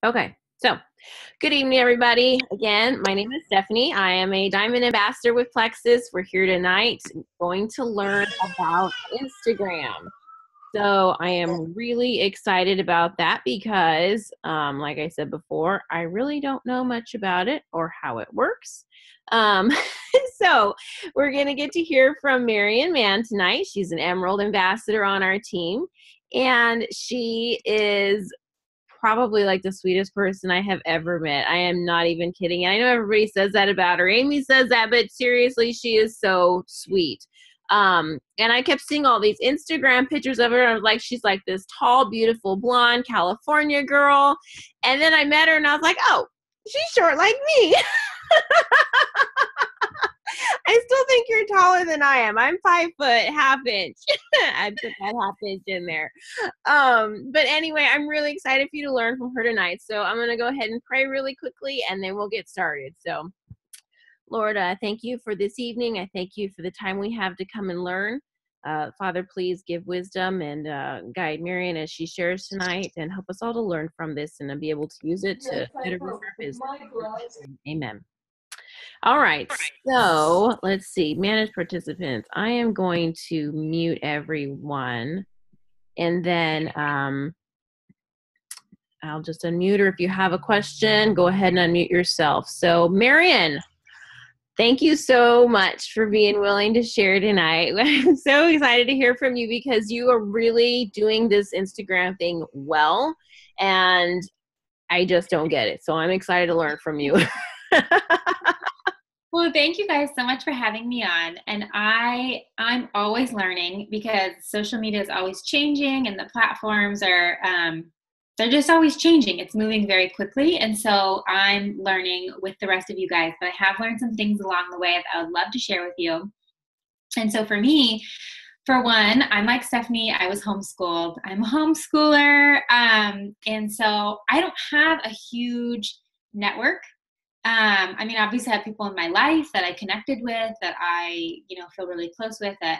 Okay, so good evening, everybody. Again, my name is Stephanie. I am a Diamond Ambassador with Plexus. We're here tonight going to learn about Instagram. So I am really excited about that because, like I said before, I really don't know much about it or how it works. Um, so we're going to get to hear from Marian Mann tonight. She's an Emerald Ambassador on our team, and she is probably like the sweetest person I have ever met. I am not even kidding. I know everybody says that about her. Amy says that, but seriously, she is so sweet. And I kept seeing all these Instagram pictures of her. I was like, she's like this tall, beautiful, blonde California girl. And then I met her and I was like, oh, she's short like me. I still think you're taller than I am. I'm 5 foot, half inch. I put that half inch in there. But anyway, I'm really excited for you to learn from her tonight. So I'm going to go ahead and pray really quickly and then we'll get started. So Lord, thank you for this evening. I thank you for the time we have to come and learn. Father, please give wisdom and guide Marian as she shares tonight and help us all to learn from this and to be able to use it to better grow our business. Amen. All right, so let's see, manage participants. I am going to mute everyone and then I'll just unmute her. If you have a question, go ahead and unmute yourself. So Marian, thank you so much for being willing to share tonight. I'm so excited to hear from you because you are really doing this Instagram thing well, and I just don't get it. So I'm excited to learn from you. Well, thank you guys so much for having me on. And I'm always learning because social media is always changing and the platforms are, they're just always changing. It's moving very quickly. And so I'm learning with the rest of you guys, but I have learned some things along the way that I would love to share with you. And so for me, for one, I'm like Stephanie, I was homeschooled. I'm a homeschooler. And so I don't have a huge network. I mean, obviously I have people in my life that I connected with, that I, feel really close with, that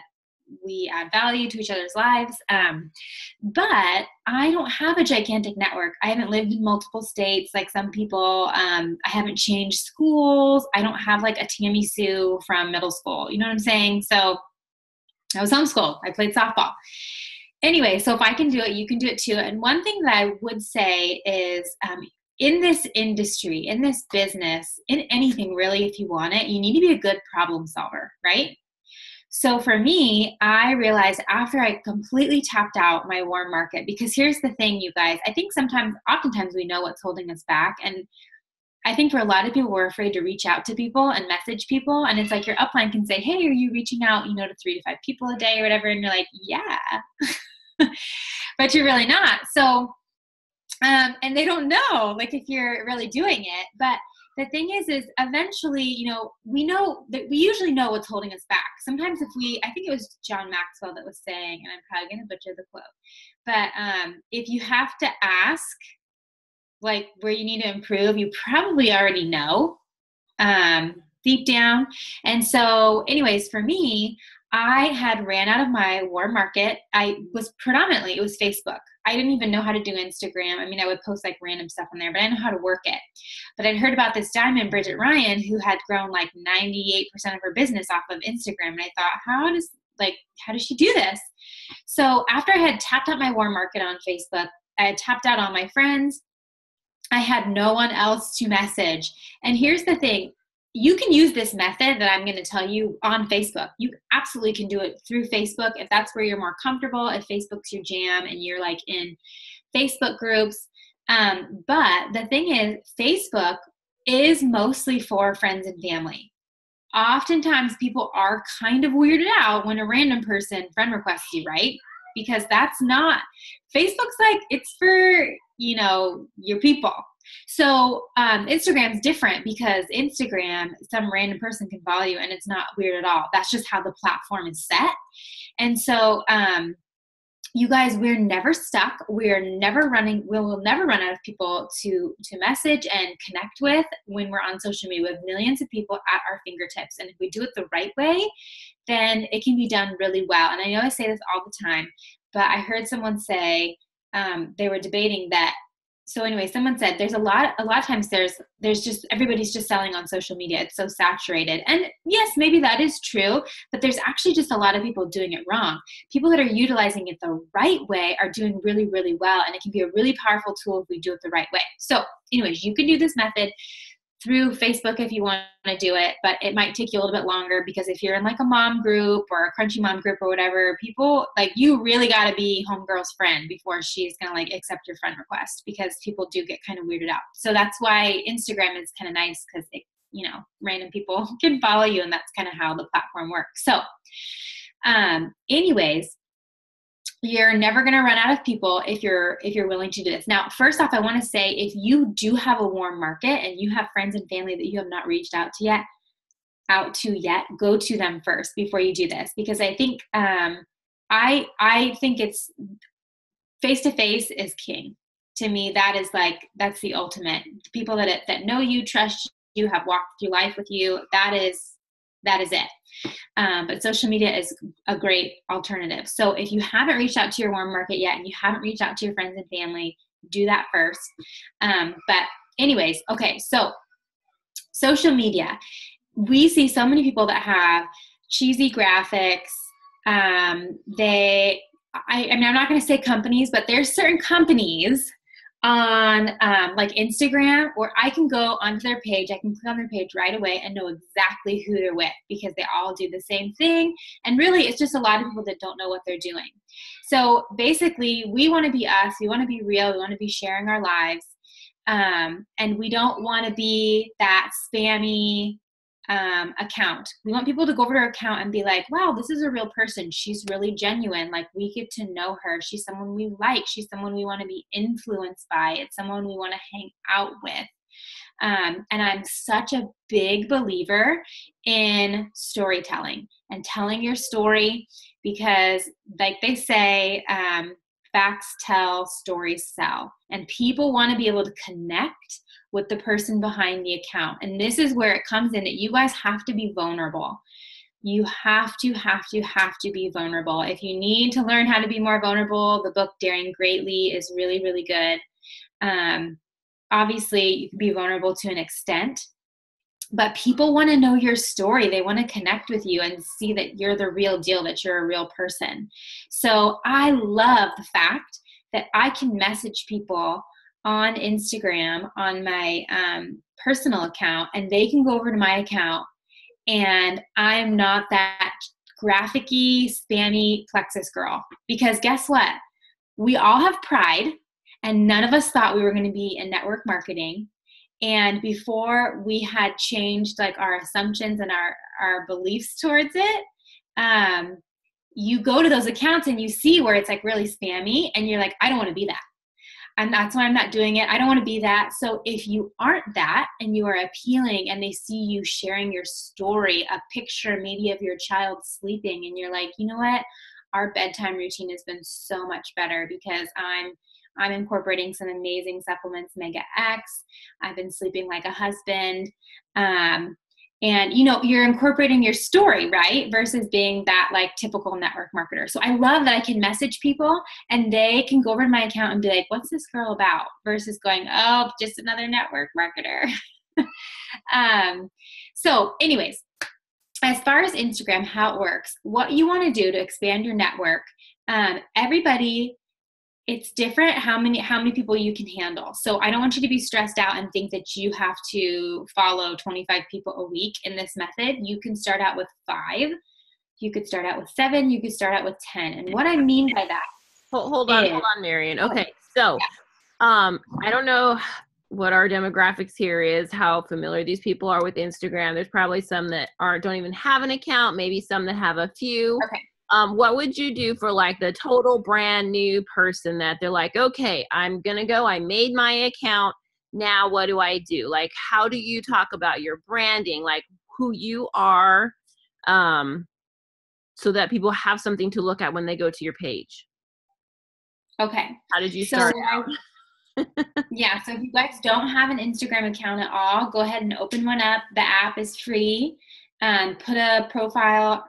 we add value to each other's lives. But I don't have a gigantic network. I haven't lived in multiple states like some people. I haven't changed schools. I don't have like a Tammy Sue from middle school. You know what I'm saying? So I was homeschooled. I played softball. Anyway, so if I can do it, you can do it too. And one thing that I would say is, in this industry, in this business, in anything really, if you want it, you need to be a good problem solver, right? So for me, I realized after I completely tapped out my warm market, because here's the thing, you guys, I think oftentimes we know what's holding us back. And I think for a lot of people, we're afraid to reach out to people and message people. And it's like your upline can say, hey, are you reaching out, to 3 to 5 people a day or whatever? And you're like, yeah, but you're really not. So and they don't know, like, if you're really doing it. But the thing is eventually, we know that we usually know what's holding us back. Sometimes I think it was John Maxwell that was saying, and I'm probably going to butcher the quote, but if you have to ask, like, where you need to improve, you probably already know deep down. And so anyways, for me, I had ran out of my warm market. It was Facebook. I didn't even know how to do Instagram. I mean, I would post like random stuff on there, but I didn't know how to work it. But I'd heard about this diamond, Bridget Ryan, who had grown like 98% of her business off of Instagram. And I thought, how does she do this? So after I had tapped out my warm market on Facebook, I had tapped out all my friends. I had no one else to message. And here's the thing. You can use this method that I'm going to tell you on Facebook. You absolutely can do it through Facebook if that's where you're more comfortable, if Facebook's your jam and you're like in Facebook groups. But the thing is, Facebook is mostly for friends and family. Oftentimes people are kind of weirded out when a random person friend requests you, right? Because that's not, Facebook's like, it's for, your people. So Instagram's different because Instagram, some random person can follow you and it's not weird at all. That's just how the platform is set. And so you guys, we're never stuck. We will never run out of people to message and connect with when we're on social media. We have millions of people at our fingertips. And if we do it the right way, then it can be done really well. And I know I say this all the time, but I heard someone say they were debating that So anyway, someone said there's a lot of times there's just everybody's just selling on social media. It's so saturated. And yes, maybe that is true, but there's actually just a lot of people doing it wrong. People that are utilizing it the right way are doing really, really well. And it can be a really powerful tool if we do it the right way. So anyways, you can do this method through Facebook if you want to do it, but it might take you a little bit longer because if you're in like a mom group or a crunchy mom group or whatever, people like you really got to be homegirl's friend before she's going to like accept your friend request because people do get kind of weirded out. So that's why Instagram is kind of nice because it, you know, random people can follow you and that's kind of how the platform works. So anyways, you're never going to run out of people if you're willing to do this. Now, first off, I want to say if you do have a warm market and you have friends and family that you have not reached out to yet, go to them first before you do this because I think I think it's face-to-face is king. To me, that's the ultimate. People that know you, trust you, have walked through life with you, that is it. But social media is a great alternative. So if you haven't reached out to your warm market yet and you haven't reached out to your friends and family, do that first. But anyways, okay, so social media. We see so many people that have cheesy graphics. I'm not going to say companies, but there's certain companies on like Instagram where I can go onto their page, I can click on their page right away and know exactly who they're with because they all do the same thing. And really, it's just a lot of people that don't know what they're doing. So basically, we want to be us. We want to be real. We want to be sharing our lives. And we don't want to be that spammy account. We want people to go over to our account and be like, wow, this is a real person. She's really genuine. Like we get to know her. She's someone we like. She's someone we want to be influenced by. It's someone we want to hang out with. And I'm such a big believer in storytelling and telling your story because like they say, facts tell, stories sell. And people want to be able to connect with the person behind the account. And this is where it comes in that you guys have to be vulnerable. You have to be vulnerable. If you need to learn how to be more vulnerable, the book Daring Greatly is really, really good. Obviously, you can be vulnerable to an extent, but people want to know your story. They want to connect with you and see that you're the real deal, that you're a real person. So I love the fact that I can message people on Instagram on my personal account and they can go over to my account and I'm not that graphic-y, spammy plexus girl. Because guess what? We all have pride and none of us thought we were going to be in network marketing. And before we had changed like our assumptions and our beliefs towards it, you go to those accounts and you see where it's like really spammy and you're like, I don't want to be that. And that's why I'm not doing it. I don't want to be that. So if you aren't that and you are appealing and they see you sharing your story, a picture maybe of your child sleeping and you're like, you know what? Our bedtime routine has been so much better because I'm incorporating some amazing supplements, Omega X. I've been sleeping like a husband. And, you know, you're incorporating your story, right? Versus being that like typical network marketer. So I love that I can message people and they can go over to my account and be like, what's this girl about? Versus going, oh, just another network marketer. So anyways, as far as Instagram, how it works, what you want to do to expand your network, everybody, it's different how many people you can handle. So I don't want you to be stressed out and think that you have to follow 25 people a week in this method. You can start out with 5. You could start out with 7. You could start out with 10. And what I mean by that. Hold on, Marion. Okay. So, I don't know what our demographics here is, how familiar these people are with Instagram. There's probably some that don't even have an account, maybe some that have a few. Okay. What would you do for like the total brand new person that they're like, okay, I'm going to go, I made my account. Now what do I do? Like, how do you talk about your branding, like who you are, so that people have something to look at when they go to your page? Okay. How did you start out? Yeah, so if you guys don't have an Instagram account at all, go ahead and open one up. The app is free. Put a profile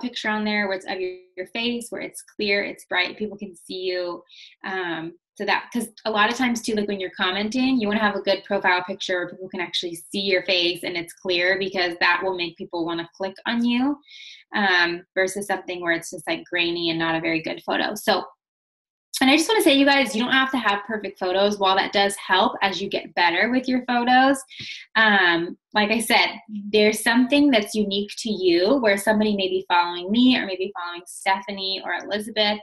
picture on there where it's of your face, where it's clear, it's bright, people can see you. So that, because a lot of times too, like when you're commenting, you want to have a good profile picture where people can actually see your face and it's clear, because that will make people want to click on you, versus something where it's just like grainy and not a very good photo. So, and I just want to say, you guys, you don't have to have perfect photos. While that does help as you get better with your photos, like I said, there's something that's unique to you, where somebody may be following me or maybe following Stephanie or Elizabeth,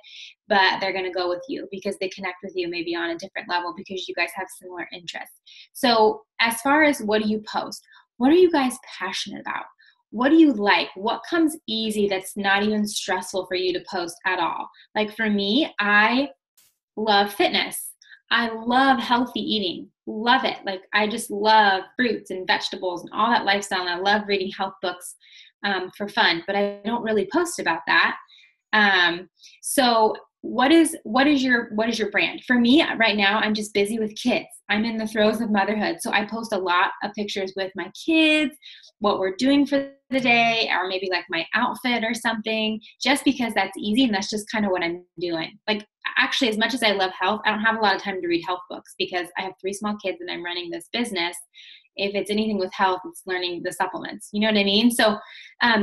but they're going to go with you because they connect with you maybe on a different level because you guys have similar interests. So as far as what do you post, what are you guys passionate about? What do you like? What comes easy that's not even stressful for you to post at all? Like for me, I love fitness. I love healthy eating. Love it. Like I just love fruits and vegetables and all that lifestyle. And I love reading health books for fun, but I don't really post about that. So what is your brand? For me right now, I'm just busy with kids. I'm in the throes of motherhood. So I post a lot of pictures with my kids, what we're doing for the day, or maybe like my outfit or something, just because that's easy. And that's just kind of what I'm doing. Like actually, as much as I love health, I don't have a lot of time to read health books because I have 3 small kids and I'm running this business. If it's anything with health, it's learning the supplements. You know what I mean? So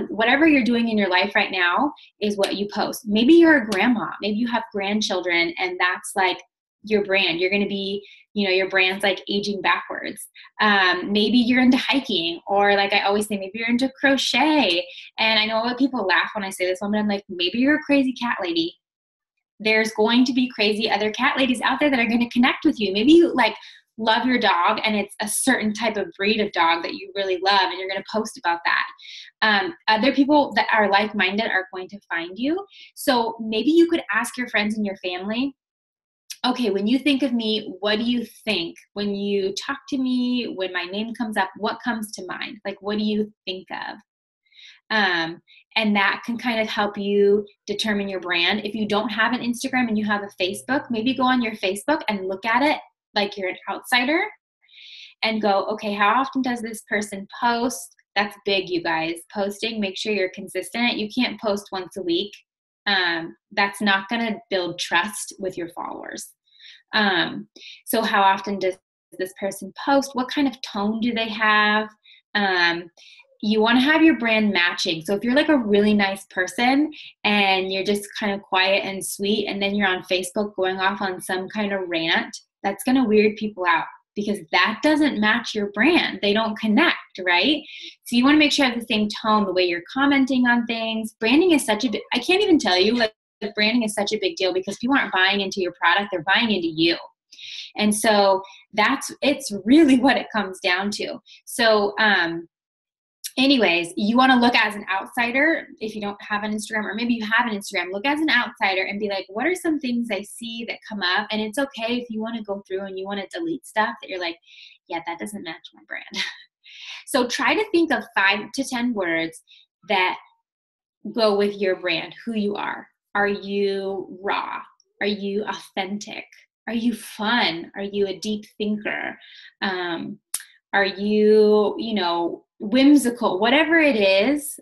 whatever you're doing in your life right now is what you post. Maybe you're a grandma. Maybe you have grandchildren and that's like your brand. You're going to be, your brand's like aging backwards. Maybe you're into hiking, or like I always say, maybe you're into crochet. And I know a lot of people laugh when I say this one, but I'm like, maybe you're a crazy cat lady. There's going to be crazy other cat ladies out there that are going to connect with you. Maybe you like love your dog and it's a certain type of breed of dog that you really love and you're going to post about that. Other people that are like-minded are going to find you. So maybe you could ask your friends and your family, okay, when you think of me, what do you think? When you talk to me, when my name comes up, what comes to mind? Like, what do you think of? And that can kind of help you determine your brand. If you don't have an Instagram and you have a Facebook, maybe go on your Facebook and look at it like you're an outsider and go, okay, how often does this person post? That's big, you guys. Posting, make sure you're consistent. You can't post once a week. That's not going to build trust with your followers. So how often does this person post? What kind of tone do they have? You want to have your brand matching. So if you're like a really nice person and you're just kind of quiet and sweet, and then you're on Facebook going off on some kind of rant, that's going to weird people out because that doesn't match your brand. They don't connect, right? So you want to make sure you have the same tone, the way you're commenting on things. Branding is such a big, I can't even tell you, like branding is such a big deal because people aren't buying into your product, they're buying into you. And so it's really what it comes down to. So, anyways, you want to look as an outsider if you don't have an Instagram, or maybe you have an Instagram, look as an outsider and be like, what are some things I see that come up? And it's okay if you want to go through and you want to delete stuff that you're like, yeah, that doesn't match my brand. So try to think of 5 to 10 words that go with your brand, who you are. Are you raw? Are you authentic? Are you fun? Are you a deep thinker? Are you, whimsical? Whatever it is,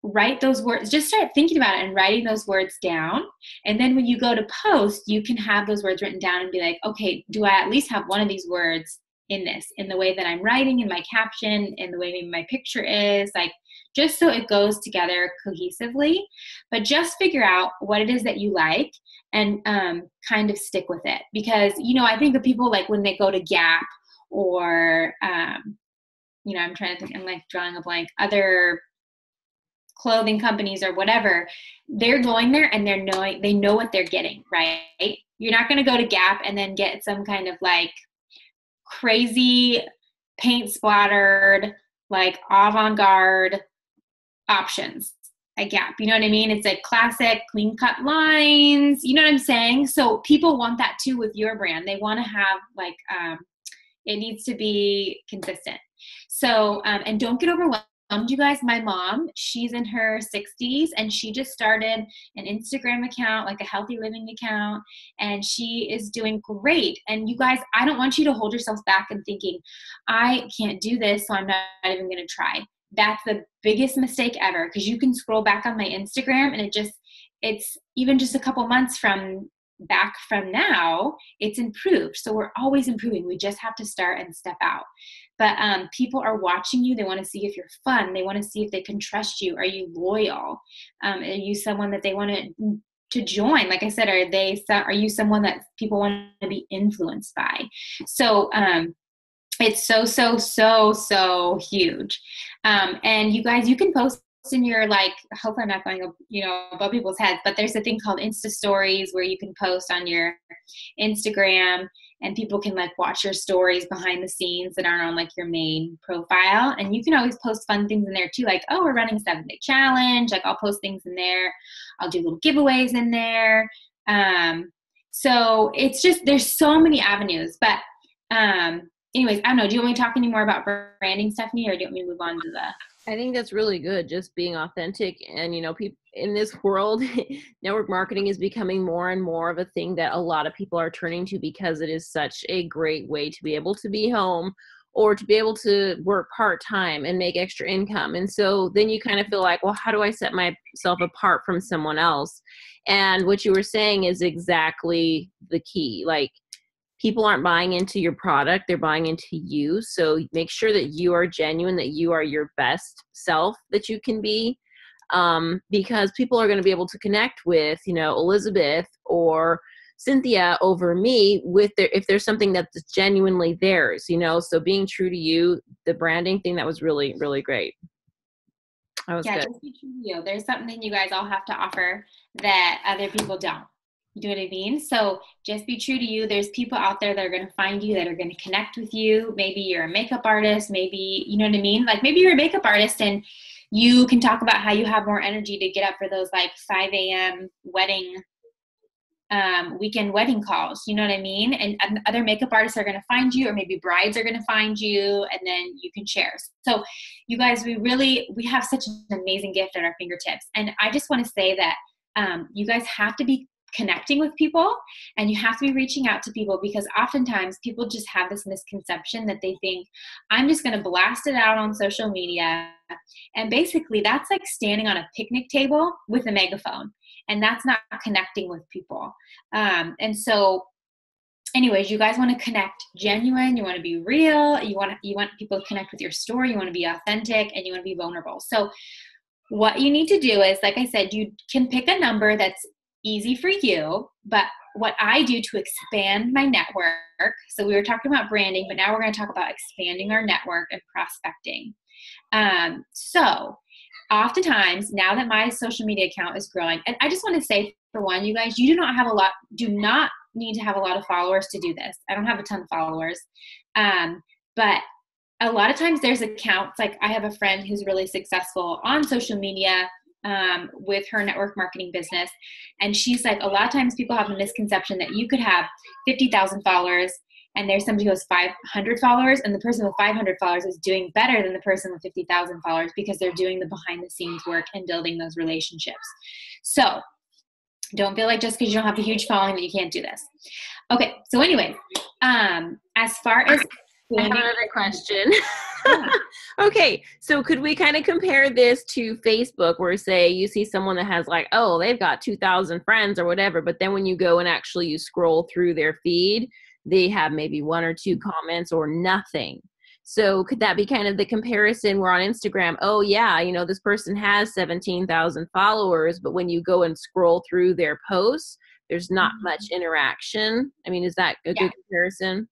write those words. Just start thinking about it and writing those words down. And then when you go to post, you can have those words written down and be like, okay, do I at least have one of these words in the way that I'm writing, in my caption, in the way maybe my picture is, like, just so it goes together cohesively. But just figure out what it is that you like and kind of stick with it. Because, I think of people like when they go to Gap or, I'm trying to think, I'm like drawing a blank, other clothing companies or whatever, they're going there and they know what they're getting, right? You're not going to go to Gap and then get some kind of like crazy paint splattered, like avant-garde options at Gap. You know what I mean? It's like classic, clean cut lines. You know what I'm saying? So people want that too with your brand. They want to have like, it needs to be consistent. So, and don't get overwhelmed, you guys. My mom, she's in her 60s and she just started an Instagram account, like a healthy living account, and she is doing great. And you guys, I don't want you to hold yourselves back and thinking, I can't do this, so I'm not even going to try. That's the biggest mistake ever, because you can scroll back on my Instagram and it's even just a couple months from back from now, it's improved. So we're always improving. We just have to start and step out. But people are watching you. They want to see if you're fun. They want to see if they can trust you. Are you loyal? Are you someone that they want to join? Like I said, are you someone that people want to be influenced by? So it's so huge. And you guys, you can post in your, like, hopefully I'm not going, above people's heads, but there's a thing called Insta Stories where you can post on your Instagram and people can like watch your stories behind the scenes that aren't on like your main profile. And you can always post fun things in there too. Like, oh, we're running a 7-day challenge. Like, I'll post things in there. I'll do little giveaways in there. So it's just, there's so many avenues, but, anyways, I don't know. Do you want me to talk any more about branding, Stephanie, or do you want me to move on to the? I think that's really good, just being authentic. And, people in this world, network marketing is becoming more and more of a thing that a lot of people are turning to because it is such a great way to be able to be home or to be able to work part-time and make extra income. And so then you kind of feel like, well, how do I set myself apart from someone else? And what you were saying is exactly the key. Like, people aren't buying into your product, they're buying into you. So make sure that you are genuine, that you are your best self that you can be, because people are going to be able to connect with, Elizabeth or Cynthia over me if there's something that's genuinely theirs, so being true to you, the branding thing, that was really, really great. That was good. Just be true to you. There's something you guys all have to offer that other people don't. You know what I mean? So just be true to you. There's people out there that are going to find you, that are going to connect with you. Maybe you're a makeup artist. Maybe, you know what I mean? Like, maybe you're a makeup artist and you can talk about how you have more energy to get up for those like 5 a.m. weekend wedding calls. You know what I mean? And other makeup artists are going to find you, or maybe brides are going to find you, and then you can share. So you guys, we have such an amazing gift at our fingertips. And I just want to say that you guys have to be connecting with people, and you have to be reaching out to people, because oftentimes people just have this misconception that they think, I'm just going to blast it out on social media. And basically that's like standing on a picnic table with a megaphone, and that's not connecting with people. And so anyways, you guys want to connect genuine, you want to be real, you want people to connect with your story, you want to be authentic, and you want to be vulnerable. So what you need to do is, like I said, you can pick a number that's easy for you, but what I do to expand my network, so we were talking about branding, but now we're going to talk about expanding our network and prospecting. So oftentimes, now that my social media account is growing, and I just want to say, for one, you guys, you do not need to have a lot of followers to do this. I don't have a ton of followers, but a lot of times there's accounts, like I have a friend who's really successful on social media with her network marketing business. And she's like, a lot of times people have a misconception that you could have 50,000 followers and there's somebody who has 500 followers, and the person with 500 followers is doing better than the person with 50,000 followers because they're doing the behind the scenes work and building those relationships. So don't feel like just because you don't have a huge following that you can't do this. Okay. So anyway, as far as I have another question. Okay, so could we kind of compare this to Facebook, where say you see someone that has like, oh, they've got 2,000 friends or whatever, but then when you go and actually you scroll through their feed, they have maybe 1 or 2 comments or nothing. So could that be kind of the comparison? We're on Instagram, oh yeah, this person has 17,000 followers, but when you go and scroll through their posts, there's not much interaction. I mean, is that a good comparison?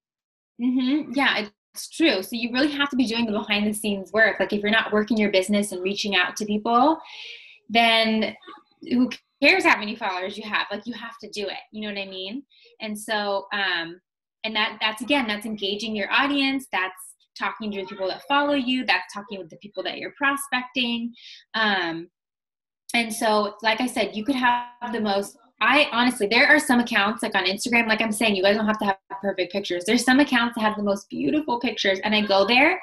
Yeah, it's true. So you really have to be doing the behind the scenes work. Like, if you're not working your business and reaching out to people, then who cares how many followers you have? Like, you have to do it. You know what I mean? And so, and that's engaging your audience. That's talking to the people that follow you. That's talking with the people that you're prospecting. And so, like I said, you could have honestly, there are some accounts like on Instagram, like I'm saying, you guys don't have to have perfect pictures. There's some accounts that have the most beautiful pictures, and I go there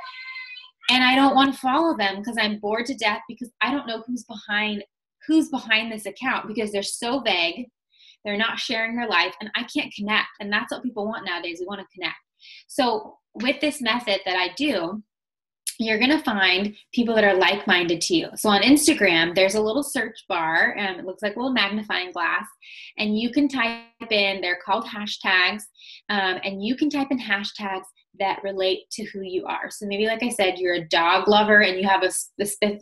and I don't want to follow them because I'm bored to death, because I don't know who's behind this account, because they're so vague. They're not sharing their life, and I can't connect. And that's what people want nowadays. We want to connect. So with this method that I do, you're going to find people that are like-minded to you. So on Instagram, there's a little search bar, and it looks like a little magnifying glass, and you can type in, they're called hashtags, and you can type in hashtags that relate to who you are. So maybe, like I said, you're a dog lover and you have a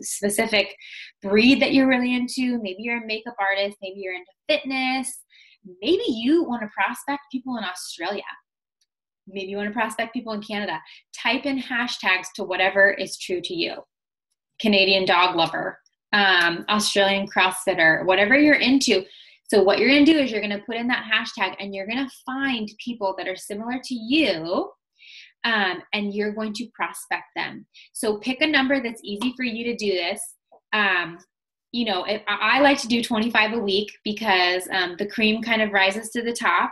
specific breed that you're really into. Maybe you're a makeup artist. Maybe you're into fitness. Maybe you want to prospect people in Australia. Maybe you want to prospect people in Canada. Type in hashtags to whatever is true to you. Canadian dog lover, Australian CrossFitter, whatever you're into. So what you're going to do is you're going to put in that hashtag and you're going to find people that are similar to you, and you're going to prospect them. So pick a number that's easy for you to do this. You know, I like to do 25 a week because the cream kind of rises to the top.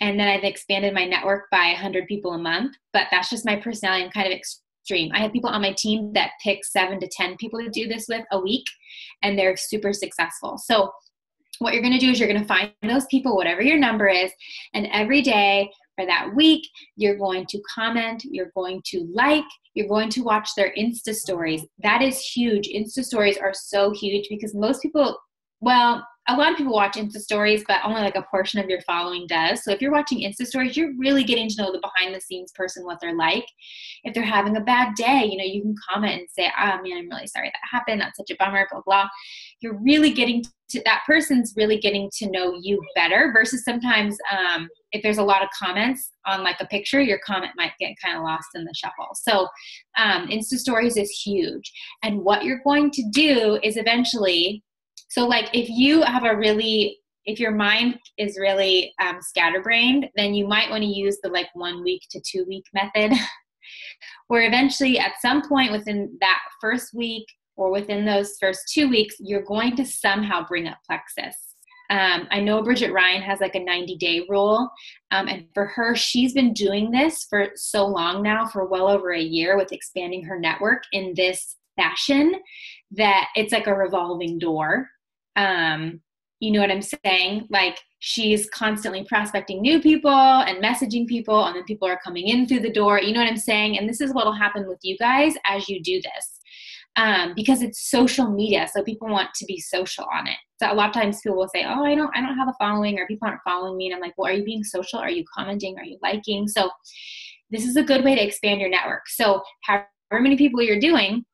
And then I've expanded my network by 100 people a month, but that's just my personality. I'm kind of extreme. I have people on my team that pick 7 to 10 people to do this with a week, and they're super successful. So what you're going to do is you're going to find those people, whatever your number is, and every day for that week, you're going to comment, you're going to like, you're going to watch their Insta stories. That is huge. Insta stories are so huge because most people, well, a lot of people watch Insta stories, but only like a portion of your following does. So if you're watching Insta stories, you're really getting to know the behind the scenes person, what they're like. If they're having a bad day, you know, you can comment and say, oh man, I'm really sorry that happened. That's such a bummer, blah, blah. You're really getting to, that person's really getting to know you better versus sometimes if there's a lot of comments on like a picture, your comment might get kind of lost in the shuffle. So Insta stories is huge. And what you're going to do is eventually, so like if you have if your mind is really scatterbrained, then you might want to use the like 1 week to 2 week method where eventually at some point within that first week or within those first 2 weeks, you're going to somehow bring up plexus. I know Bridget Ryan has like a 90-day rule. And for her, she's been doing this for so long now, for well over a year, with expanding her network in this fashion that it's like a revolving door. You know what I'm saying? Like she's constantly prospecting new people and messaging people, and then people are coming in through the door. You know what I'm saying? And this is what will happen with you guys as you do this. Because it's social media, so people want to be social on it. So a lot of times people will say, oh, I don't have a following, or people aren't following me. And I'm like, well, are you being social? Are you commenting? Are you liking? So this is a good way to expand your network. So however many people you're doing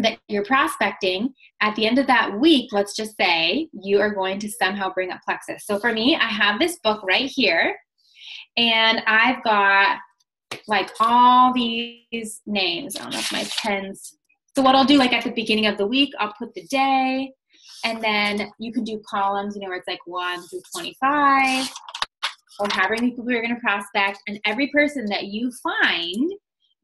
that you're prospecting, at the end of that week, let's just say you are going to somehow bring up plexus. So for me, I have this book right here, and I've got like all these names. I don't know if my pen's. So what I'll do, like at the beginning of the week, I'll put the day, and then you can do columns, you know, where it's like 1 through 25, or however many people you're going to prospect. And every person that you find,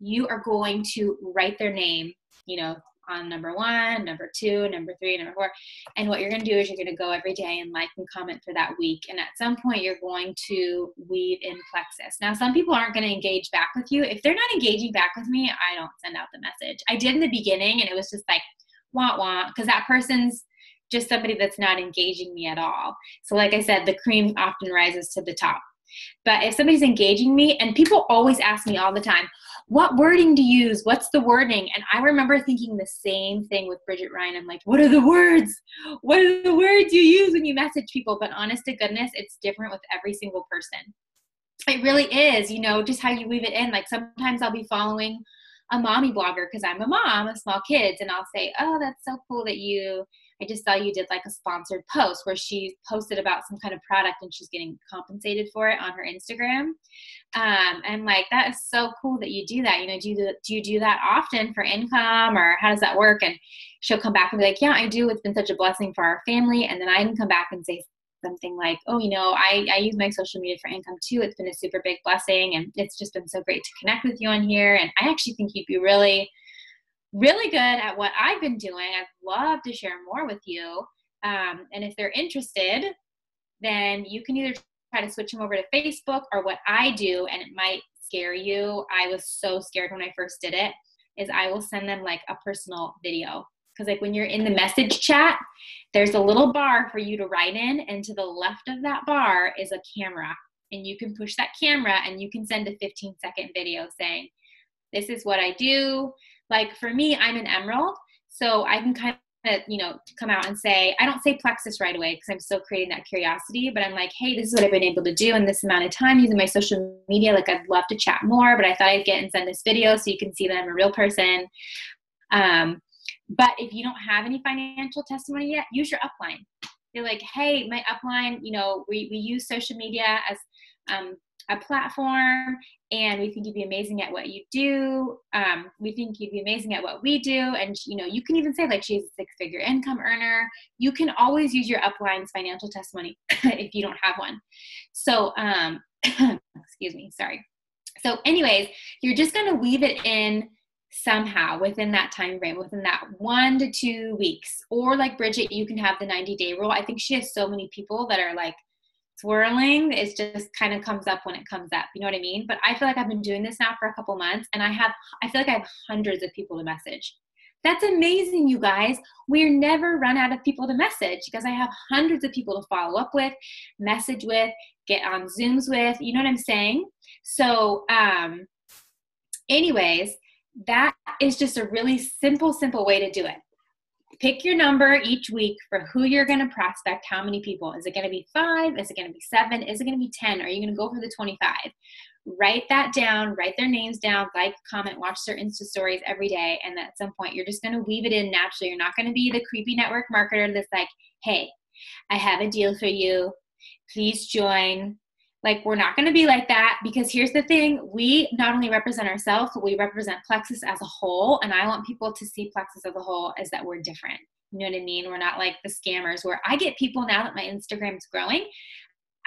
you are going to write their name, you know, on number 1, number 2, number 3, number 4. And what you're going to do is you're going to go every day and like and comment for that week. And at some point you're going to weave in plexus. Now, some people aren't going to engage back with you. If they're not engaging back with me, I don't send out the message. I did in the beginning, and it was just like, wah, wah, because that person's just somebody that's not engaging me at all. So like I said, the cream often rises to the top. But if somebody's engaging me, and people always ask me all the time, what wording to use? What's the wording? And I remember thinking the same thing with Bridget Ryan. I'm like, what are the words? What are the words you use when you message people? But honest to goodness, it's different with every single person. It really is, you know, just how you weave it in. Like sometimes I'll be following a mommy blogger because I'm a mom of small kids, and I'll say, oh, that's so cool that I just saw you did like a sponsored post where she posted about some kind of product and she's getting compensated for it on her Instagram. And like, that is so cool that you do that. You know, do you do that often for income, or how does that work? And she'll come back and be like, yeah, I do. It's been such a blessing for our family. And then I can come back and say something like, oh, you know, I use my social media for income too. It's been a super big blessing, and it's just been so great to connect with you on here. And I actually think you'd be really good at what I've been doing. I'd love to share more with you. And if they're interested, then you can either try to switch them over to Facebook, or what I do, and it might scare you. I was so scared when I first did it, is I will send them like a personal video. Because like when you're in the message chat, there's a little bar for you to write in, and to the left of that bar is a camera. And you can push that camera and you can send a 15-second video saying, this is what I do. like for me, I'm an emerald, so I can kind of, you know, come out and say, I don't say plexus right away because I'm still creating that curiosity, but I'm like, hey, this is what I've been able to do in this amount of time using my social media. Like, I'd love to chat more, but I thought I'd get and send this video so you can see that I'm a real person. But if you don't have any financial testimony yet, use your upline. You're like, hey, my upline, you know, we use social media as a platform, and we think you'd be amazing at what you do. We think you'd be amazing at what we do. And, you know, you can even say like, she's a 6-figure income earner. You can always use your upline's financial testimony if you don't have one. So, excuse me, sorry. So anyways, you're just going to weave it in somehow within that time frame, within that 1 to 2 weeks. Or like Bridget, you can have the 90-day rule. I think she has so many people that are like swirling. It just kind of comes up when it comes up. You know what I mean? But I feel like I've been doing this now for a couple months, and I feel like I have hundreds of people to message. That's amazing, you guys. We're never run out of people to message because I have hundreds of people to follow up with, message with, get on Zooms with. You know what I'm saying? So anyways, that is just a really simple way to do it. Pick your number each week for who you're going to prospect, how many people. Is it going to be 5? Is it going to be 7? Is it going to be 10? Are you going to go for the 25? Write that down, write their names down, like, comment, watch their Insta stories every day. And at some point, you're just going to weave it in naturally. You're not going to be the creepy network marketer that's like, hey, I have a deal for you. Please join. Like, we're not going to be like that, because here's the thing. We not only represent ourselves, but we represent Plexus as a whole. And I want people to see Plexus as a whole as that we're different. You know what I mean? We're not like the scammers, where I get people now that my Instagram is growing.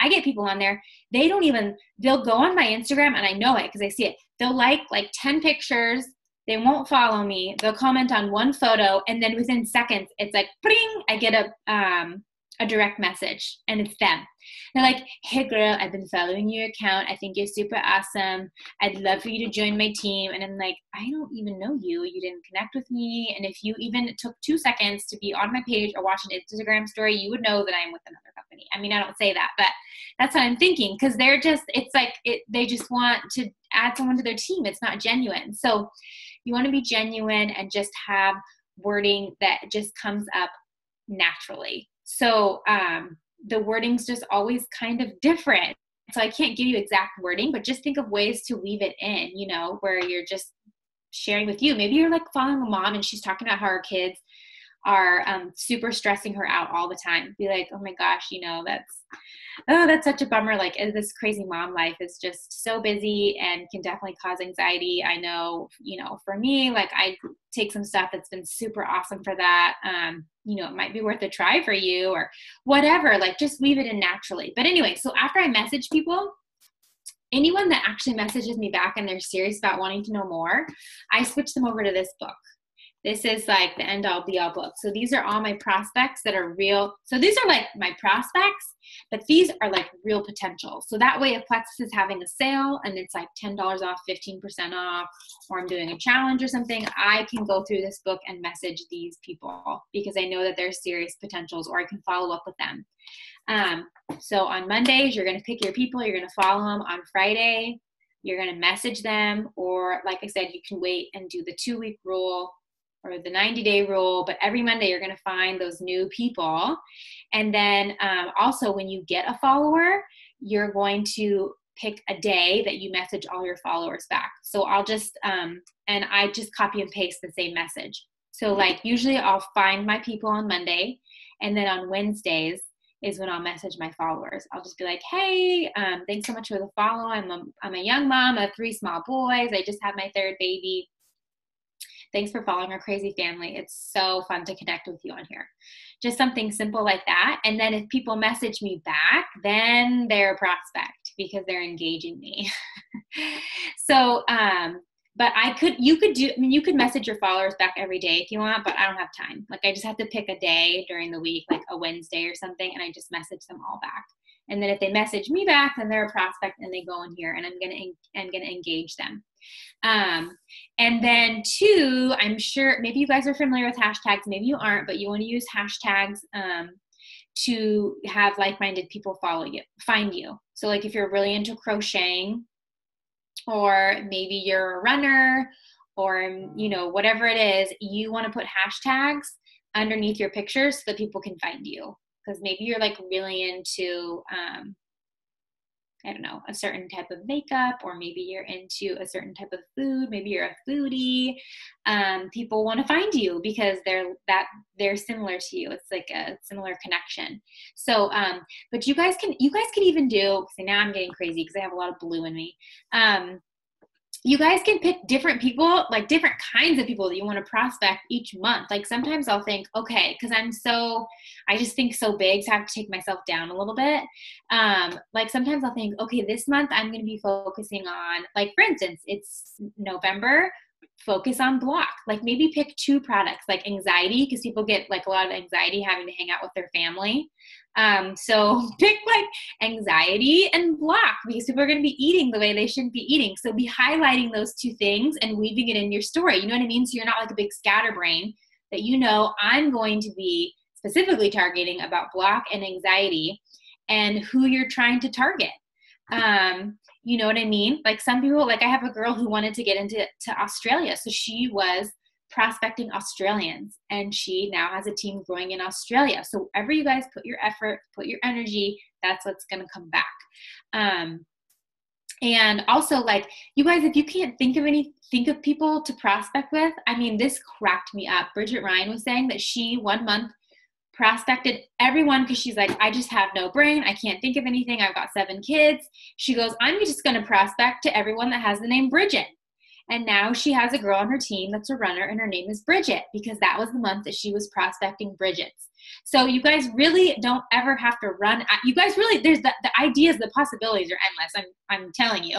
I get people on there. They'll go on my Instagram, and I know it because I see it. They'll like 10 pictures. They won't follow me. They'll comment on one photo. And then within seconds, it's like, bring, I get a direct message, and it's them. They're like, hey girl, I've been following your account. I think you're super awesome. I'd love for you to join my team. And I'm like, I don't even know you. You didn't connect with me. And if you even took 2 seconds to be on my page or watch an Instagram story, you would know that I'm with another company. I mean, I don't say that, but that's what I'm thinking, because they just want to add someone to their team. It's not genuine. So you want to be genuine and just have wording that just comes up naturally. So the wording's just always kind of different. So I can't give you exact wording, but just think of ways to weave it in, you know, where you're just sharing with you. Maybe you're like following a mom and she's talking about how her kids are super stressing her out all the time. Be like, oh my gosh, you know, that's such a bummer. Like, this crazy mom life is just so busy and can definitely cause anxiety. I know, you know, for me, like, I take some stuff that's been super awesome for that. You know, it might be worth a try for you or whatever. Like, just weave it in naturally. But anyway, so after I message people, anyone that actually messages me back and they're serious about wanting to know more, I switch them over to this book. This is like the end all be all book. So these are all my prospects that are real. So these are like my prospects, but these are like real potential. So that way, if Plexus is having a sale and it's like $10 off, 15% off, or I'm doing a challenge or something, I can go through this book and message these people because I know that they're serious potentials, or I can follow up with them. So on Mondays, you're going to pick your people, you're going to follow them. On Friday, you're going to message them, or like I said, you can wait and do the 2-week rule or the 90-day rule, but every Monday you're going to find those new people. And then also, when you get a follower, you're going to pick a day that you message all your followers back. So I'll just, and I just copy and paste the same message. So like, usually I'll find my people on Monday, and then on Wednesdays is when I'll message my followers. I'll just be like, hey, thanks so much for the follow. I'm a young mom of 3 small boys. I just had my 3rd baby. Thanks for following our crazy family. It's so fun to connect with you on here. Just something simple like that. And then if people message me back, then they're a prospect because they're engaging me. So, but you could message your followers back every day if you want, but I don't have time. Like, I just have to pick a day during the week, like a Wednesday or something, and I just message them all back. And then if they message me back, then they're a prospect and they go in here, and I'm gonna engage them. And then 2, I'm sure maybe you guys are familiar with hashtags, maybe you aren't, but you want to use hashtags to have like-minded people find you. So like, if you're really into crocheting, or maybe you're a runner, or, you know, whatever it is, you want to put hashtags underneath your pictures so that people can find you. Because maybe you're like really into, I don't know, a certain type of makeup, or maybe you're into a certain type of food. Maybe you're a foodie. People want to find you because they're similar to you. It's like a similar connection. So, but you guys can even do, see, now I'm getting crazy because I have a lot of blue in me. You guys can pick different people, like different kinds of people that you want to prospect each month. Like sometimes I'll think, okay, because I just think so big, so I have to take myself down a little bit. Like sometimes I'll think, okay, this month I'm going to be focusing on, like for instance, it's November, focus on block. Like maybe pick 2 products, like anxiety, because people get like a lot of anxiety having to hang out with their family. So pick like anxiety and block, because people are going to be eating the way they shouldn't be eating. So be highlighting those 2 things and weaving it in your story. You know what I mean? So you're not like a big scatterbrain, that, you know, I'm going to be specifically targeting about block and anxiety and who you're trying to target. You know what I mean? Like some people, like I have a girl who wanted to get into Australia. So she was prospecting Australians, and she now has a team growing in Australia. So wherever you guys put your effort, put your energy, that's what's going to come back. And also, like, you guys, if you can't think of people to prospect with, I mean, this cracked me up. Bridget Ryan was saying that she 1 month prospected everyone because she's like, I just have no brain. I can't think of anything. I've got 7 kids. She goes, I'm just going to prospect to everyone that has the name Bridget. And now she has a girl on her team that's a runner, and her name is Bridget, because that was the month that she was prospecting Bridgets. So you guys really don't ever have to run. You guys really, there's the ideas, the possibilities are endless. I'm telling you.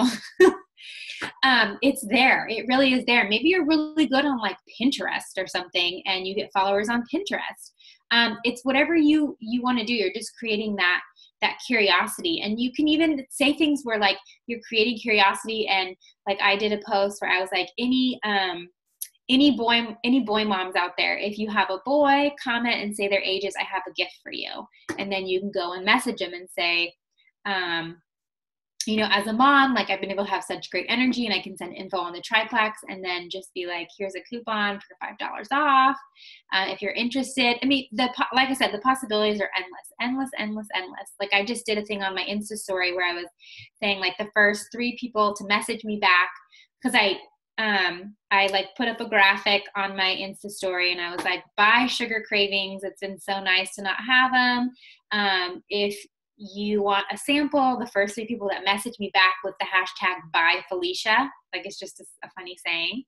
It's there. It really is there. Maybe you're really good on like Pinterest or something, and you get followers on Pinterest. It's whatever you want to do. You're just creating that curiosity. And you can even say things where like you're creating curiosity, and like I did a post where I was like, any boy moms out there, if you have a boy, comment and say their ages, I have a gift for you. And then you can go and message them and say, you know, as a mom, like I've been able to have such great energy, and I can send info on the triplex, and then just be like, here's a coupon for $5 off. If you're interested. I mean, like I said, the possibilities are endless. Like I just did a thing on my Insta story where I was saying like the first 3 people to message me back, because I like put up a graphic on my Insta story, and I was like, bye sugar cravings. It's been so nice to not have them. If you want a sample, the first 3 people that message me back with the hashtag bye Felicia, like it's just a funny saying,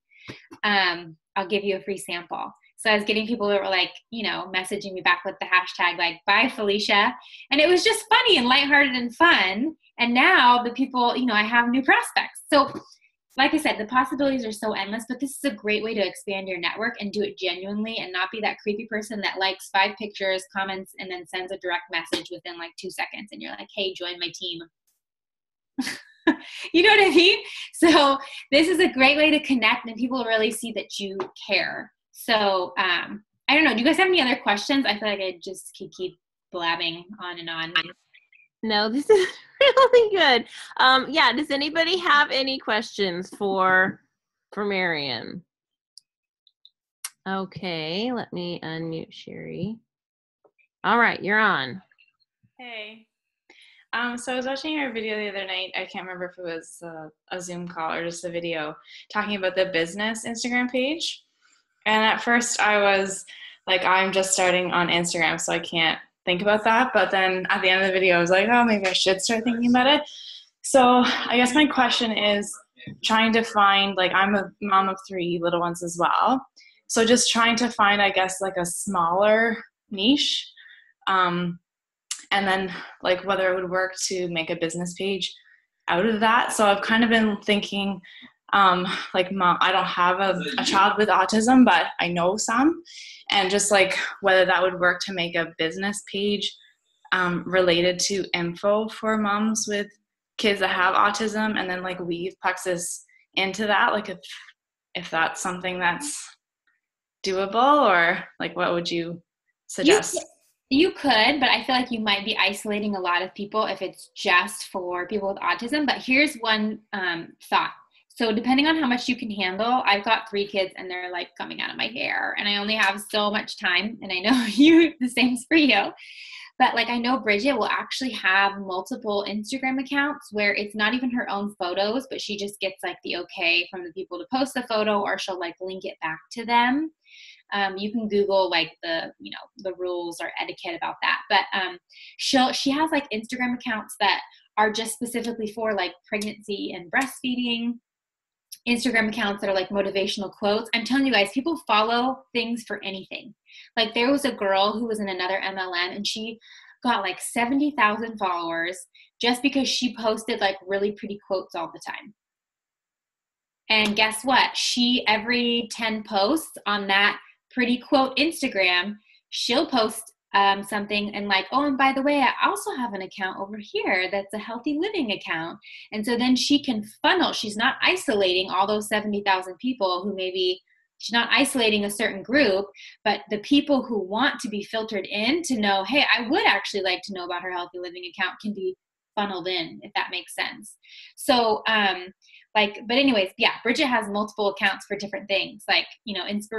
I'll give you a free sample. So I was getting people that were like, you know, messaging me back with the hashtag like bye Felicia. And it was just funny and lighthearted and fun. And now the people, you know, I have new prospects. So like I said, the possibilities are so endless, but this is a great way to expand your network and do it genuinely, and not be that creepy person that likes 5 pictures, comments, and then sends a direct message within like 2 seconds. And you're like, hey, join my team. You know what I mean? So this is a great way to connect, and people really see that you care. So I don't know. Do you guys have any other questions? I feel like I just keep blabbing on and on. No, this is really good. Yeah, does anybody have any questions for Marian? Okay, let me unmute Sherry. All right, you're on. Hey. So I was watching your video the other night. I can't remember if it was a Zoom call or just a video talking about the business Instagram page. And at first I was like, I'm just starting on Instagram, so I can't think about that. But then at the end of the video, I was like, oh, maybe I should start thinking about it. So I guess my question is trying to find, like, I'm a mom of 3 little ones as well. So just trying to find, I guess, like a smaller niche. And then like whether it would work to make a business page out of that. So I've kind of been thinking, like, mom, I don't have a child with autism, but I know some, and just like whether that would work to make a business page related to info for moms with kids that have autism, and then like weave plexus into that, like if that's something that's doable, or like what would you suggest? You could, but I feel like you might be isolating a lot of people if it's just for people with autism. But here's one thought. So depending on how much you can handle, I've got 3 kids and they're like coming out of my hair and I only have so much time, and I know the same's for you. But like I know Bridget will actually have multiple Instagram accounts where it's not even her own photos, but she just gets like the okay from the people to post the photo, or she'll like link it back to them. You can Google like the rules or etiquette about that. But she has like Instagram accounts that are just specifically for like pregnancy and breastfeeding. Instagram accounts that are like motivational quotes. I'm telling you guys, people follow things for anything. Like there was a girl who was in another MLM and she got like 70,000 followers just because she posted like really pretty quotes all the time. And guess what? She, every 10 posts on that pretty quote Instagram, she'll post something and like, oh, and by the way, I also have an account over here that's a healthy living account. And so then she can funnel. She's not isolating all those 70,000 people who maybe, she's not isolating a certain group, but the people who want to be filtered in to know, hey, I would actually like to know about her healthy living account can be funneled in, if that makes sense. So, but anyways, yeah, Bridget has multiple accounts for different things, like,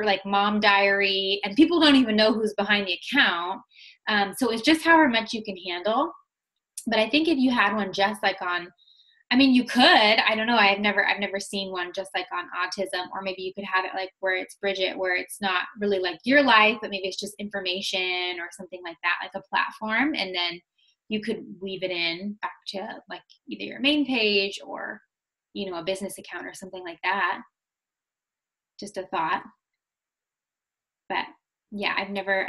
like mom diary, and people don't even know who's behind the account. So it's just however much you can handle. But I think if you had one just like on, you could, I don't know, I've never seen one just like on autism, or maybe you could have it like where it's Bridget, where it's not really like your life, but maybe it's just information or something like that, like a platform. And then you could weave it in back to like either your main page or, a business account or something like that. Just a thought. But yeah, I've never,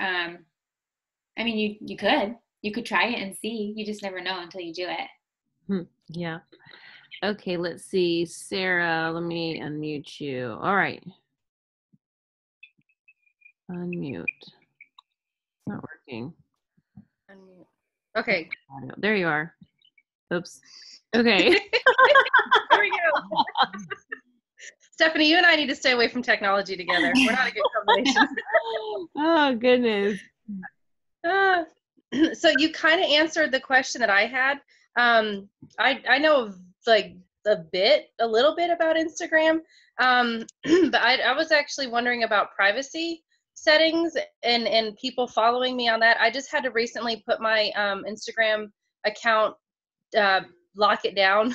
you could try it and see. You just never know until you do it. Yeah. Okay, let's see. Sarah, let me unmute you. All right. Unmute. It's not working. Unmute. Okay. There you are. Oops. Okay. There we go. Stephanie, you and I need to stay away from technology together. We're not a good combination. Oh, goodness. So you kind of answered the question that I had. I know like a little bit about Instagram, but I was actually wondering about privacy settings and people following me on that. I just had to recently put my Instagram account, lock it down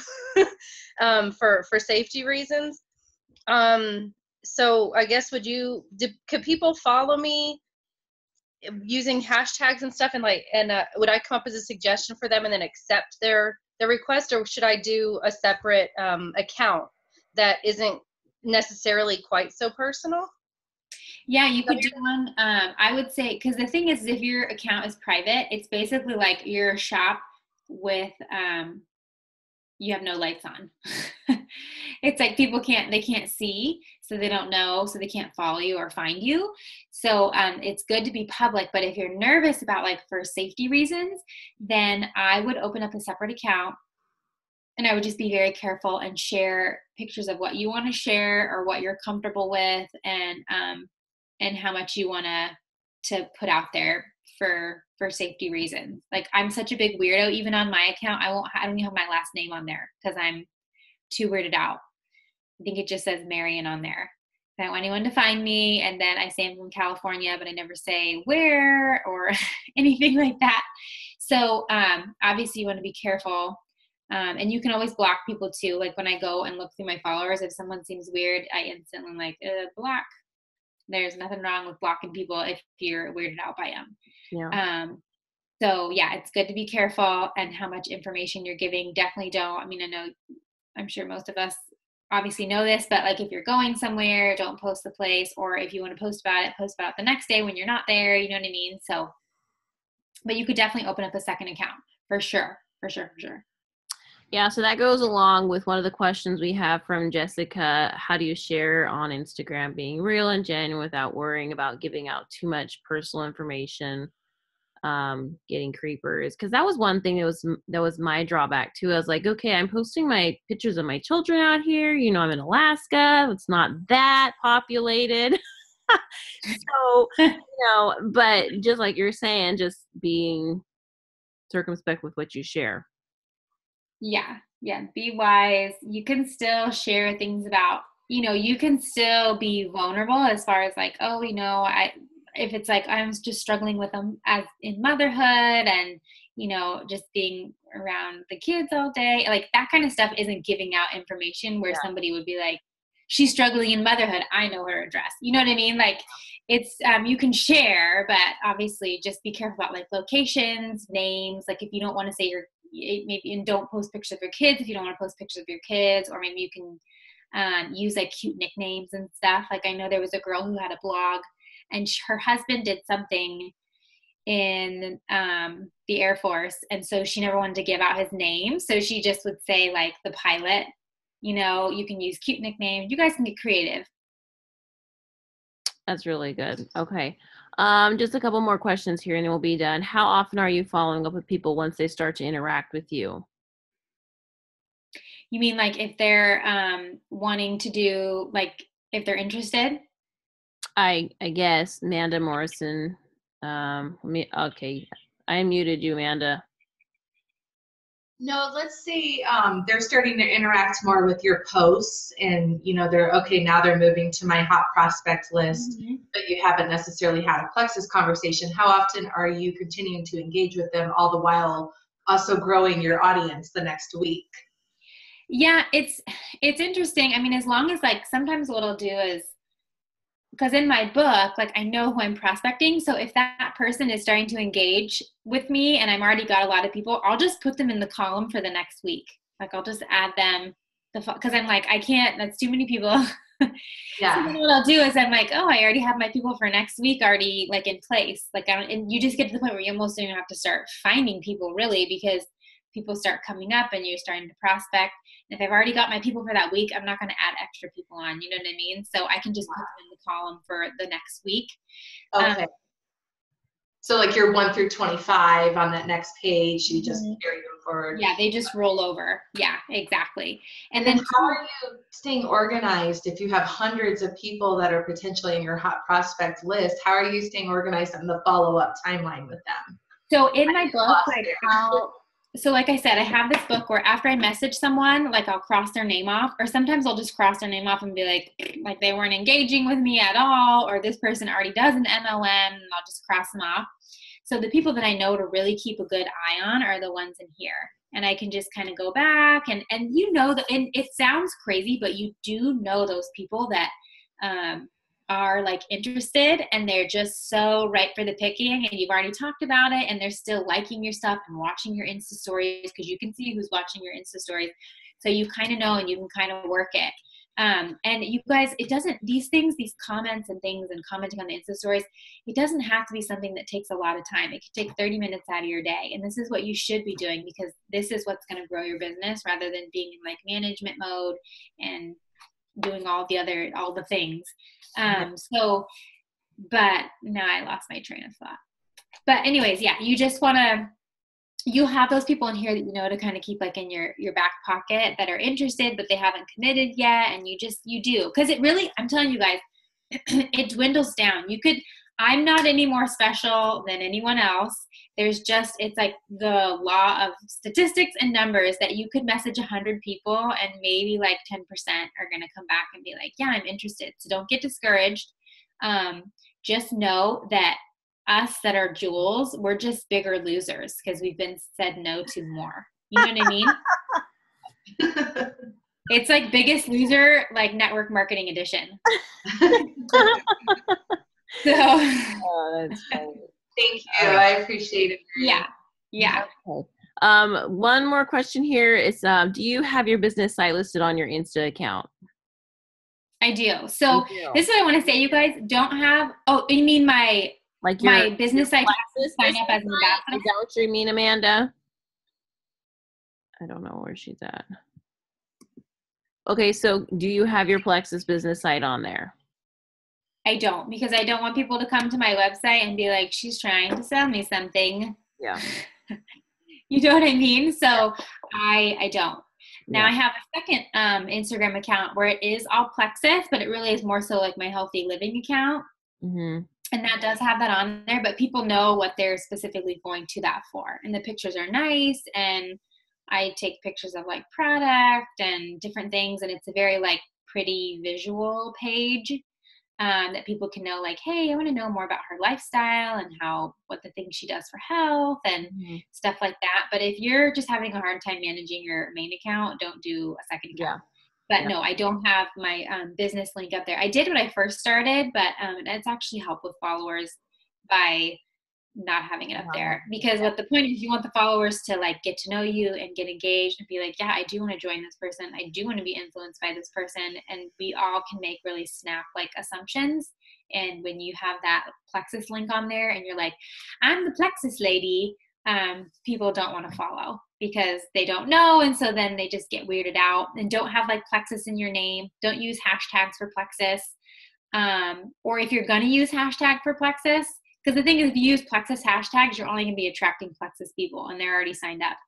for safety reasons. So I guess could people follow me using hashtags and stuff, and would I come up as a suggestion for them and then accept their request, or should I do a separate account that isn't necessarily quite so personal? Yeah, you could do one. I would say, because the thing is, if your account is private, it's basically like your shop with you have no lights on. It's like people can't see, so they don't know, so they can't follow you or find you. So it's good to be public, but if you're nervous about like for safety reasons, then I would open up a separate account, and I would just be very careful and share pictures of what you want to share or what you're comfortable with, and how much you want to put out there for safety reasons. Like I'm such a big weirdo, even on my account, I don't even have my last name on there because I'm too weirded out. I think it just says Marion on there. I don't want anyone to find me, and then I say I'm from California, but I never say where or anything like that. So obviously you want to be careful, and you can always block people too. Like when I go and look through my followers, if someone seems weird, I instantly like block. There's nothing wrong with blocking people if you're weirded out by them. Yeah. So yeah, it's good to be careful and how much information you're giving. Definitely don't. I'm sure most of us obviously know this, but like if you're going somewhere, don't post the place, or if you want to post about it the next day when you're not there. You know what I mean? So, but you could definitely open up a second account for sure. Yeah, so that goes along with one of the questions we have from Jessica. How do you share on Instagram being real and genuine without worrying about giving out too much personal information, getting creepers? Because that was one thing that was my drawback too. I was like, okay, I'm posting my pictures of my children out here. I'm in Alaska. It's not that populated. So, but just like you're saying, just being circumspect with what you share. Yeah, Yeah, be wise. You can still share things about, you can still be vulnerable as far as like, oh, if it's like I'm just struggling with them as in motherhood and, just being around the kids all day, like that kind of stuff isn't giving out information where somebody would be like, she's struggling in motherhood, I know her address. You know what I mean? Like it's, you can share, but obviously just be careful about like locations, names. Like if you don't want to say maybe, and don't post pictures of your kids if you don't want to post pictures of your kids, or maybe you can use like cute nicknames and stuff. Like I know there was a girl who had a blog and her husband did something in the Air Force, and so she never wanted to give out his name, so she just would say like the pilot. You can use cute nicknames. You guys can get creative. That's really good. Okay. Just a couple more questions here and then we'll be done. How often are you following up with people once they start to interact with you? You mean like if they're wanting to do, like if they're interested? I guess Amanda Morrison. Okay. I muted you, Amanda. No, let's say they're starting to interact more with your posts and, they're, okay, now they're moving to my hot prospect list, but you haven't necessarily had a plexus conversation. How often are you continuing to engage with them all the while also growing your audience the next week? Yeah, it's interesting. I mean, as long as like sometimes what I'll do is, because in my book, like I know who I'm prospecting. So if that person is starting to engage with me and I'm already got a lot of people, I'll just put them in the column for the next week. Like I'll just add them because I'm like, I can't, that's too many people. Yeah. So then what I'll do is I'm like, oh, I already have my people for next week already like in place. Like and you just get to the point where you almost don't even have to start finding people really, because people start coming up and you're starting to prospect. And if I've already got my people for that week, I'm not going to add extra people on. You know what I mean? So I can just put them in the column for the next week. Okay. So like your 1 through 25 on that next page, you just carry them forward. Yeah, they just roll over. Yeah, exactly. And then how are you staying organized if you have hundreds of people that are potentially in your hot prospect list? How are you staying organized on the follow-up timeline with them? So in my book, like I said, I have this book where after I message someone, like I'll cross their name off, or sometimes I'll just cross their name off and be like they weren't engaging with me at all, or this person already does an MLM, and I'll just cross them off. So the people that I know to really keep a good eye on are the ones in here. And I can just kind of go back and and it sounds crazy, but you do know those people that are like interested and they're just so ripe for the picking, and you've already talked about it and they're still liking your stuff and watching your Insta stories, because you can see who's watching your Insta stories. So you kind of know and you can kind of work it. And you guys, these comments and things and commenting on the Insta stories, it doesn't have to be something that takes a lot of time. It could take 30 minutes out of your day. And this is what you should be doing, because this is what's going to grow your business, rather than being in like management mode and doing all the things. But now I lost my train of thought. But anyways, yeah, you have those people in here that to kind of keep like in your back pocket that are interested, but they haven't committed yet. And you do. Because it really, I'm telling you guys, it dwindles down. I'm not any more special than anyone else. It's like the law of statistics and numbers that you could message 100 people and maybe like 10% are going to come back and be like, yeah, I'm interested. So don't get discouraged. Just know that us that are jewels, we're just bigger losers because we've been said no to more. You know what I mean? It's like Biggest Loser, like network marketing edition. So that's funny. Thank you. I appreciate it. Yeah. Okay. One more question here is, do you have your business site listed on your Insta account? I do. So this is what I want to say, you guys don't have, you mean my business site to sign up as an ambassador? Is that what you mean, Amanda? I don't know where she's at. Okay, so do you have your Plexus business site on there? I don't, because I don't want people to come to my website and be like, she's trying to sell me something. Yeah. You know what I mean? So I don't. Now I have a second Instagram account where it is all Plexus, but it really is more so like my healthy living account. Mm-hmm. And that does have that on there, but people know what they're specifically going to that for. And the pictures are nice. And I take pictures of like product and different things, and it's a very like pretty visual page that people can know, like, hey, I want to know more about her lifestyle and what the things she does for health and stuff like that. But if you're just having a hard time managing your main account, don't do a second account. But no, I don't have my business link up there. I did when I first started, but it's actually helped with followers by not having it up there, because what the point is, you want the followers to like get to know you and get engaged and be like, yeah, I do want to join this person. I do want to be influenced by this person. And we all can make really snap like assumptions. And when you have that plexus link on there and you're like, I'm the plexus lady, people don't want to follow because they don't know. And so then they just get weirded out. And don't have like plexus in your name. Don't use hashtags for plexus. Or if you're going to use hashtag for plexus, because the thing is, if you use plexus hashtags, you're only going to be attracting plexus people, and they're already signed up.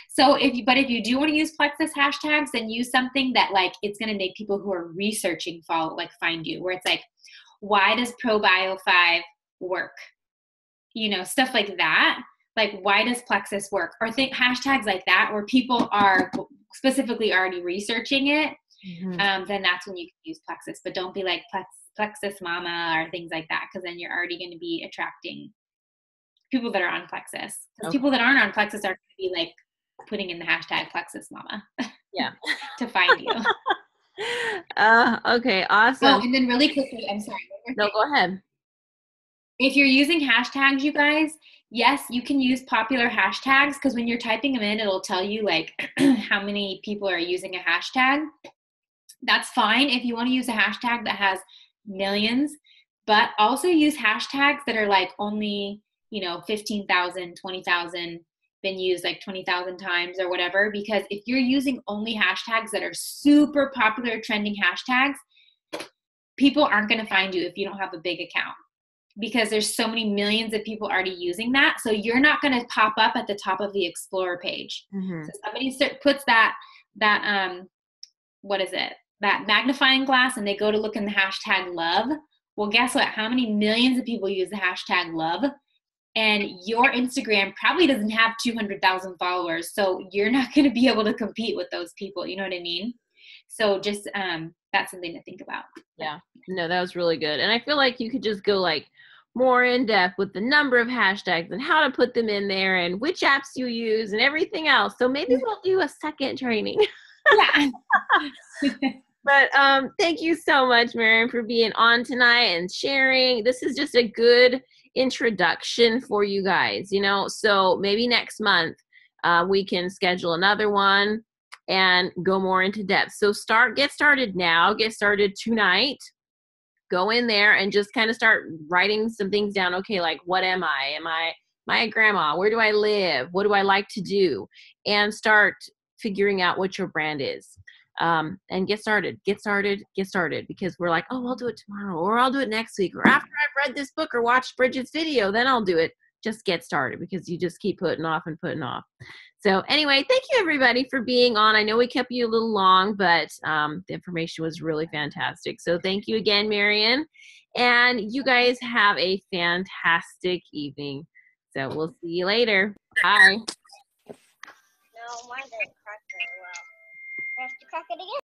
So if you do want to use plexus hashtags, then use something that like it's going to make people who are researching find you. Where it's like, why does ProBio 5 work? You know, stuff like that. Like, why does plexus work? Or think hashtags like that, where people are specifically already researching it. Then that's when you can use plexus. But don't be like plexus mama or things like that, because then you're already going to be attracting people that are on plexus. Because people that aren't on plexus are going to be like putting in the hashtag plexus mama to find you. Okay, awesome. Oh, and then really quickly, I'm sorry. No, go ahead. If you're using hashtags, you guys, yes, you can use popular hashtags, because when you're typing them in, it'll tell you like how many people are using a hashtag. That's fine if you want to use a hashtag that has millions, but also use hashtags that are like only, 15,000, 20,000, been used like 20,000 times or whatever. Because if you're using only hashtags that are super popular trending hashtags, people aren't going to find you if you don't have a big account, because there's so many millions of people already using that. So you're not going to pop up at the top of the Explorer page. So somebody puts that what is it? That magnifying glass, and they go to look in the hashtag love. Well, guess what? How many millions of people use the hashtag love? And your Instagram probably doesn't have 200,000 followers. So you're not going to be able to compete with those people. You know what I mean? So just, that's something to think about. Yeah. No, that was really good. And I feel like you could just go like more in depth with the number of hashtags and how to put them in there and which apps you use and everything else. So maybe we'll do a second training. Yeah. But thank you so much, Miriam, for being on tonight and sharing. This is just a good introduction for you guys, so maybe next month we can schedule another one and go more into depth. So get started now, get started tonight. Go in there and just kind of start writing some things down. Okay, like, what am I? Am I my grandma? Where do I live? What do I like to do? And start figuring out what your brand is. And get started, because we're like, oh, I'll do it tomorrow, or I'll do it next week, or after I've read this book or watched Bridget's video, then I'll do it. Just get started, because you just keep putting off and putting off. So anyway, thank you everybody for being on. I know we kept you a little long, but the information was really fantastic. So thank you again, Marian. And you guys have a fantastic evening. So we'll see you later. Bye. No, mine didn't crack very well. I have to crack it again.